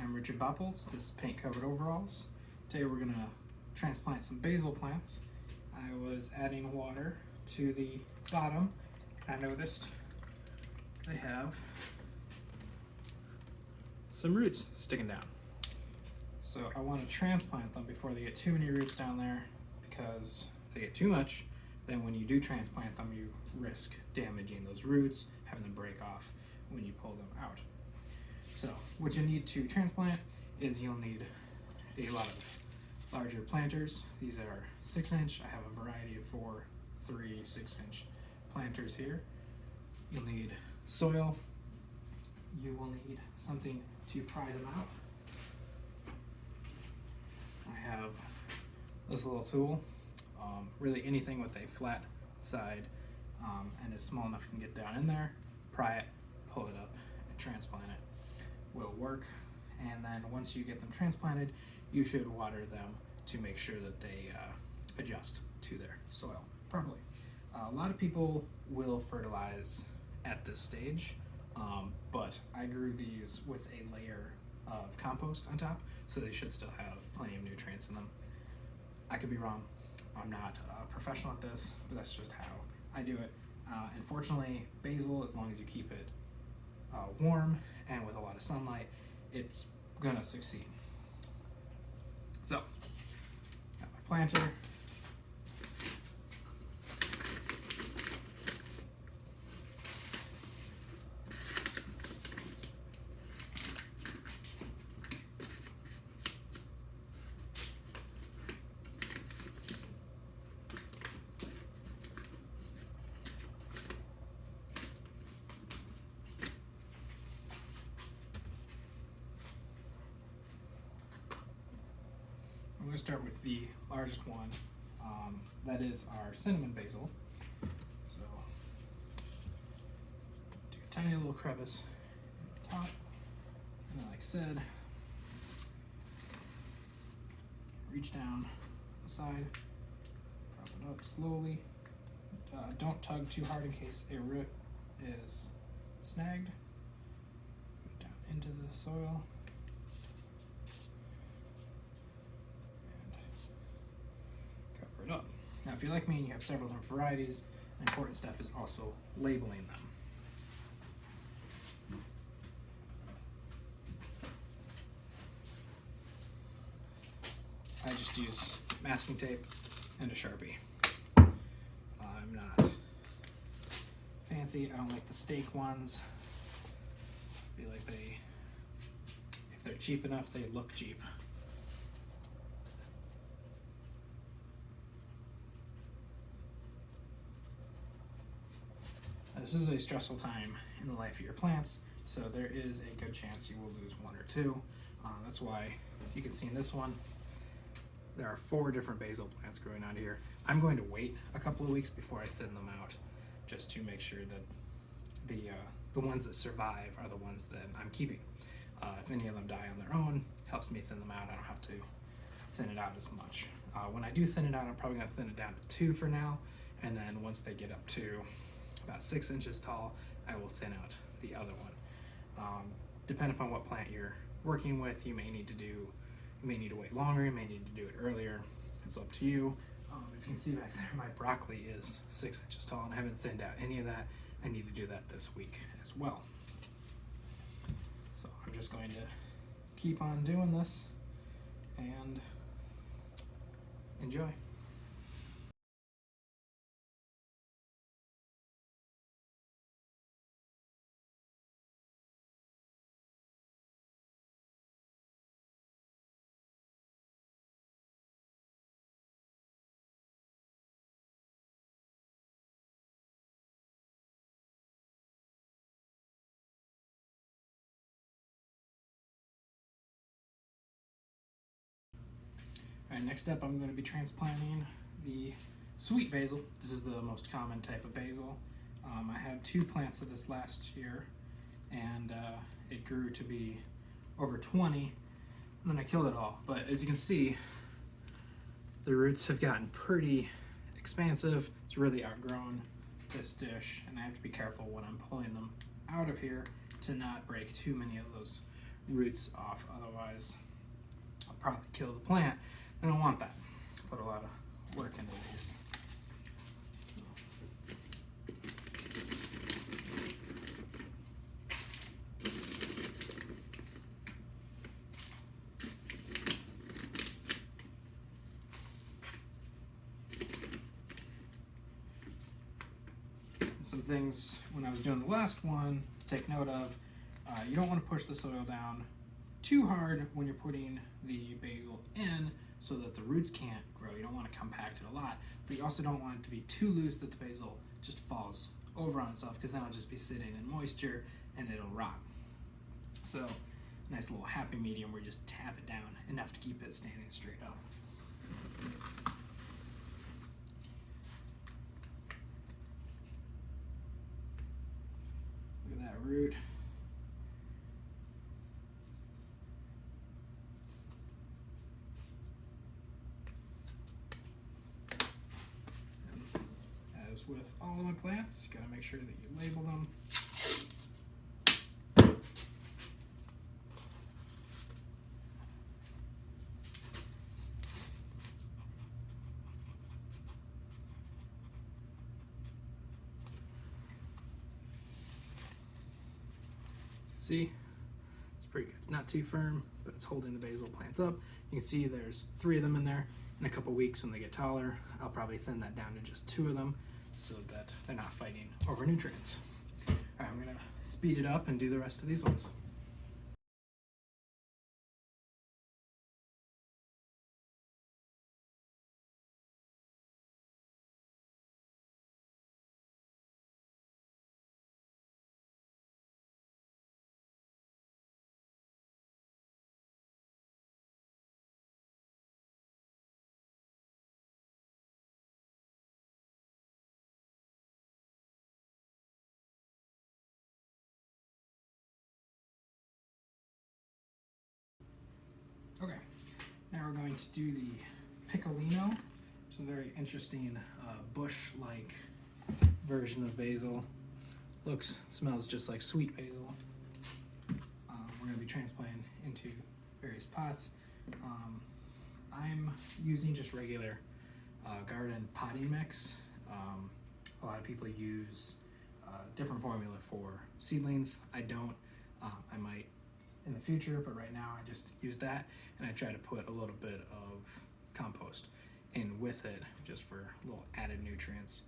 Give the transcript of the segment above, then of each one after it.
I'm Richard Bopples. This is Paint Covered Overalls. Today we're going to transplant some basil plants. I was adding water to the bottom and I noticed they have some roots sticking down. So I want to transplant them before they get too many roots down there, because if they get too much, then when you do transplant them, you risk damaging those roots, having them break off when you pull them out. So what you need to transplant is you'll need a lot of larger planters. These are 6-inch. I have a variety of 4, 3, 6-inch planters here. You'll need soil. You will need something to pry them out. I have this little tool. Really anything with a flat side and is small enough you can get down in there, pry it, pull it up, and transplant it will work. And then once you get them transplanted, you should water them to make sure that they adjust to their soil properly. A lot of people will fertilize at this stage, but I grew these with a layer of compost on top, so they should still have plenty of nutrients in them. I could be wrong. I'm not a professional at this, but that's just how I do it. And fortunately, basil, as long as you keep it warm and with a lot of sunlight, it's gonna succeed. So, got my planter. I'm going to start with the largest one. That is our cinnamon basil. So, do a tiny little crevice at the top. And then, like I said, reach down the side, prop it up slowly. Don't tug too hard in case a root is snagged. Put it down into the soil. It up. Now, if you're like me and you have several different varieties, an important step is also labeling them. I just use masking tape and a Sharpie. I'm not fancy. I don't like the steak ones. I feel like if they're cheap enough, they look cheap. This is a stressful time in the life of your plants, so there is a good chance you will lose 1 or 2. That's why, if you can see in this one, there are 4 different basil plants growing out here. I'm going to wait a couple of weeks before I thin them out, just to make sure that the ones that survive are the ones that I'm keeping. If any of them die on their own, helps me thin them out. I don't have to thin it out as much. When I do thin it out, I'm probably going to thin it down to 2 for now, and then once they get up to about 6 inches tall, I will thin out the other one. Depending upon what plant you're working with, you may need to wait longer, you may need to do it earlier. It's up to you. If you can see back there, my broccoli is 6 inches tall and I haven't thinned out any of that. I need to do that this week as well. So I'm just going to keep on doing this and enjoy. Alright, next up I'm going to be transplanting the sweet basil. This is the most common type of basil. I had 2 plants of this last year, and it grew to be over 20, and then I killed it all. But as you can see, the roots have gotten pretty expansive. It's really outgrown this dish, and I have to be careful when I'm pulling them out of here to not break too many of those roots off, otherwise I'll probably kill the plant. I don't want that. Put a lot of work into these. Some things when I was doing the last one to take note of, you don't want to push the soil down too hard when you're putting the basil in so that the roots can't grow. You don't want to compact it a lot, but you also don't want it to be too loose that the basil just falls over on itself, because then it'll just be sitting in moisture and it'll rot. So nice little happy medium where you just tap it down enough to keep it standing straight up. Look at that root. And as with all of my plants, you gotta make sure that you label them. See, it's pretty good. It's not too firm, but it's holding the basil plants up. You can see there's 3 of them in there. In a couple weeks when they get taller, I'll probably thin that down to just 2 of them so that they're not fighting over nutrients. All right, I'm gonna speed it up and do the rest of these ones. Okay, now we're going to do the piccolino. It's a very interesting bush-like version of basil. Smells just like sweet basil. We're going to be transplanting into various pots. I'm using just regular garden potting mix. A lot of people use different formula for seedlings. I don't. I might in the future, but right now I just use that, and I try to put a little bit of compost in with it just for little added nutrients.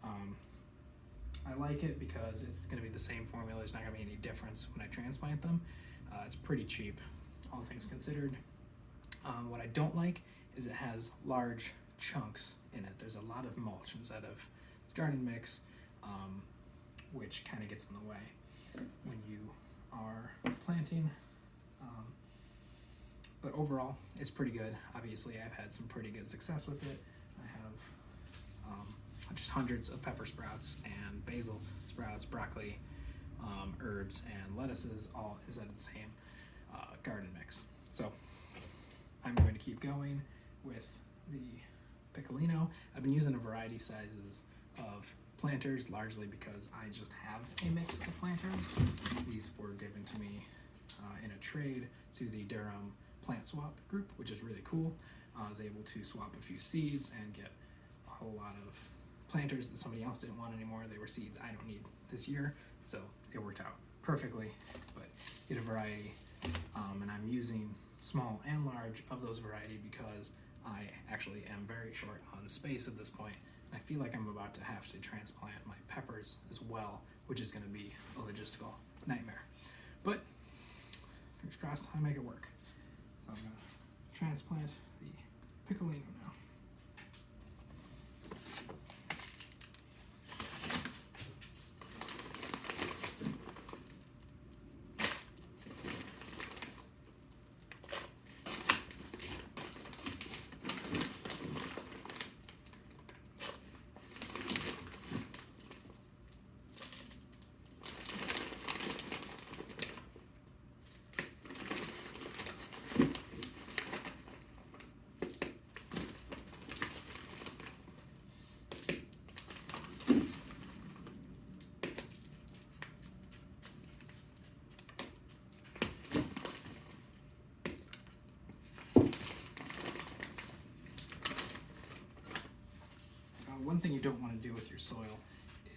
I like it because it's going to be the same formula. There's not going to be any difference when I transplant them. It's pretty cheap, all things considered. What I don't like is it has large chunks in it. There's a lot of mulch instead of this garden mix, which kind of gets in the way when you are planting. But overall, it's pretty good. Obviously, I've had some pretty good success with it. I have just hundreds of pepper sprouts and basil sprouts, broccoli, herbs, and lettuces, all is at the same garden mix. So I'm going to keep going with the piccolino. I've been using a variety sizes of planters, largely because I just have a mix of planters. These were given to me in a trade to the Durham plant swap group, which is really cool. I was able to swap a few seeds and get a whole lot of planters that somebody else didn't want anymore. They were seeds I don't need this year, so it worked out perfectly. But get a variety, and I'm using small and large of those variety because I actually am very short on space at this point. I feel like I'm about to have to transplant my peppers as well, which is going to be a logistical nightmare. But fingers crossed, I make it work. So I'm going to transplant the piccolino now. thing you don't want to do with your soil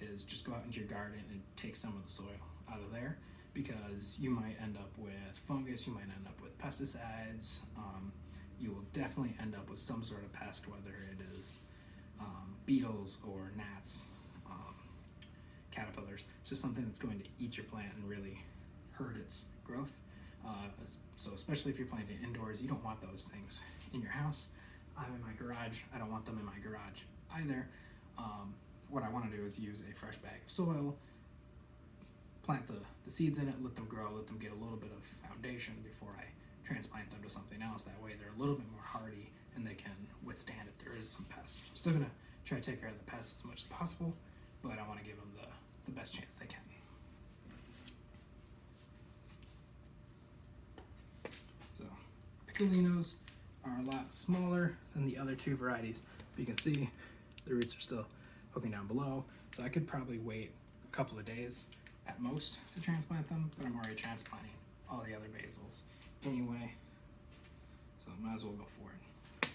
is just go out into your garden and take some of the soil out of there, because you might end up with fungus, you might end up with pesticides, you will definitely end up with some sort of pest, whether it is beetles or gnats, caterpillars. It's just something that's going to eat your plant and really hurt its growth. So especially if you're planting indoors, you don't want those things in your house. I'm in my garage, I don't want them in my garage either. What I want to do is use a fresh bag of soil, plant the seeds in it, let them grow, let them get a little bit of foundation before I transplant them to something else. That way they're a little bit more hardy and they can withstand if there is some pests. I'm still going to try to take care of the pests as much as possible, but I want to give them the best chance they can. So, piccolinos are a lot smaller than the other two varieties, but you can see the roots are still poking down below, so I could probably wait a couple of days at most to transplant them, but I'm already transplanting all the other basils anyway, so might as well go for it.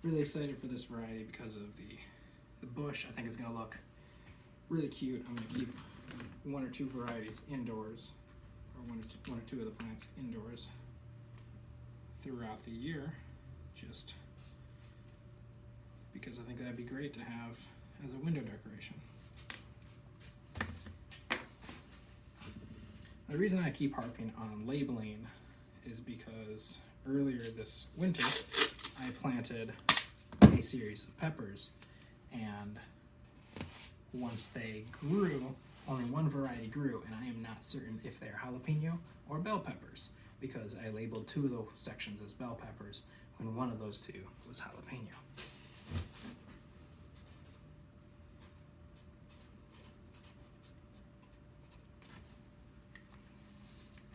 Really excited for this variety because of the bush. I think it's going to look really cute. I'm going to keep one or two varieties indoors, or one or two of the plants indoors throughout the year, just because I think that'd be great to have as a window decoration. The reason I keep harping on labeling is because earlier this winter I planted a series of peppers, and once they grew, only one variety grew, and I am not certain if they're jalapeno or bell peppers, because I labeled two of those sections as bell peppers when one of those two was jalapeno.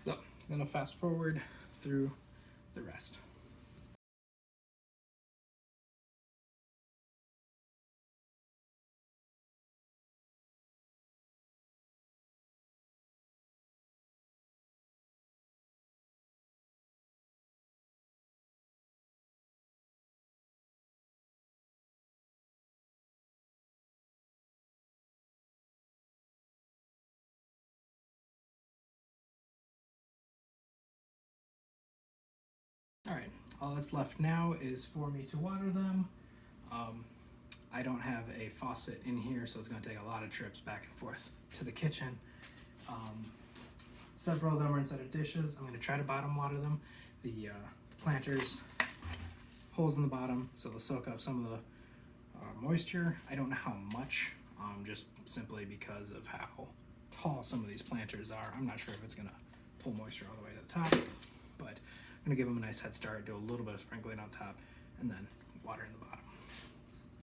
So I'm going to fast forward through the rest. All right, all that's left now is for me to water them. I don't have a faucet in here, so it's going to take a lot of trips back and forth to the kitchen. Several of them are inside of dishes. I'm going to try to bottom water them. The planters, holes in the bottom, so they'll soak up some of the moisture. I don't know how much, just simply because of how tall some of these planters are. I'm not sure if it's going to pull moisture all the way to the top, but I'm going to give them a nice head start, do a little bit of sprinkling on top, and then water in the bottom.